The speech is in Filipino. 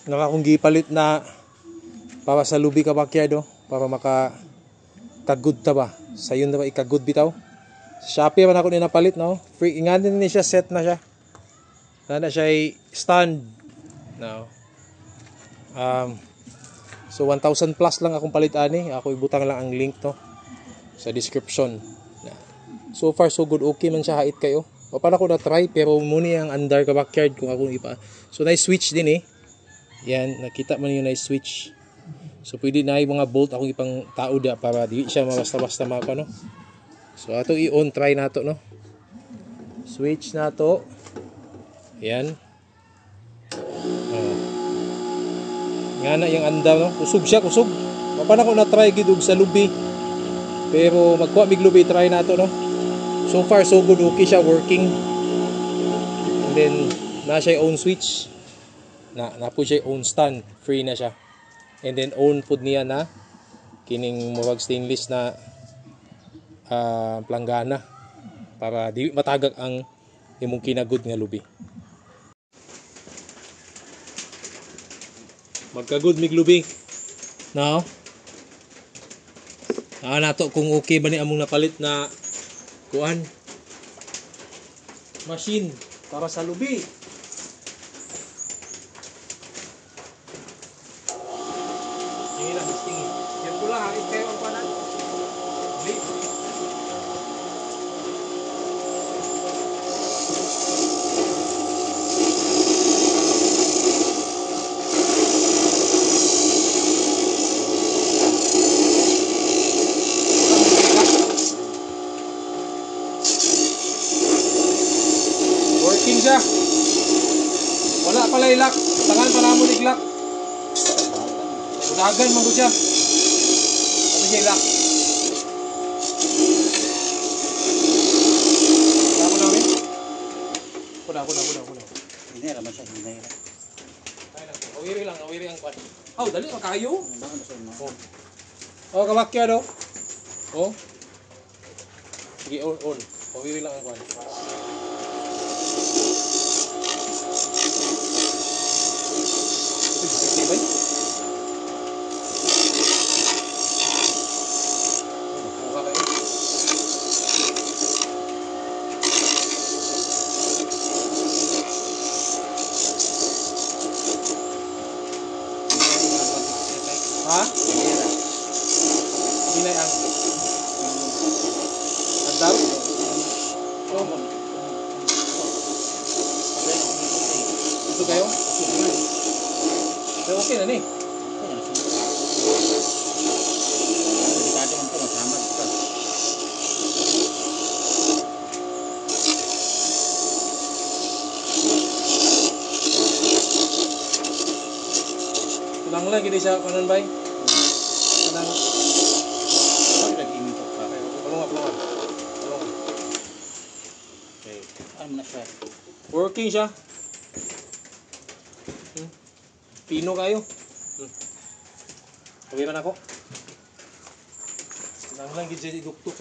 Nakakong gipalit na para sa lubi ka backyard para maka kagud ta ba. Sayon na ba ikagud bitaw. Shopee man ako ni napalit no. Free ingani ni siya, set na siya. Na siya ay stand. No. So 1,000 plus lang akong palit ani. Ako ibutang lang ang link to sa description. So far so good, okay man siya, hait kayo. O para ko na try pero muni ang under ka backyard kung ako ipa. So nice switch din eh. Yan, nakita man yung nice switch. So pwede na yung mga bolt akong ipang tao da para di siya basta-basta mapa no. So ato i-on, try nato no. Switch nato. Yan. Nga na yung anda no. Kusog siya, kusog. Mapa na ko na try gid sa lubi. Pero magkuha mig lubi, try nato no. So far so good, okay siya, working. And then na siya own switch. Na po siya own stand, free na siya. And then own food niya na kining murag stainless na planggana para di matagak ang imong kinagud nga lubi. Magkagud mig lubi. Now, nato kung okay ba ni among napalit na kuan machine para sa lubi. Yan pula ha, ikaw ang panan. Working siya. Wala pala ilak. Tangan pa namon iglak. Dagan mo siya. Ano siya ilak? Ako na rin. Ako na. Hindi naman siya, hindi na. Awiri ang kwan. Oh, dali makayo. Oh, kabakya do. Oh. Sige, on. Awiri lang ang kwan. Bay. Ha? Hindi ang andar? Ito kayo? Okay na ni. Delikado man po, masama ito. Tulang lang gini siya kanon bay. Kanang Nag-imintok pa. Palunga. Okay. Ano na siya? Working siya. Pino kayo. Sabi man ako. Tulang lang gid siya iduktok.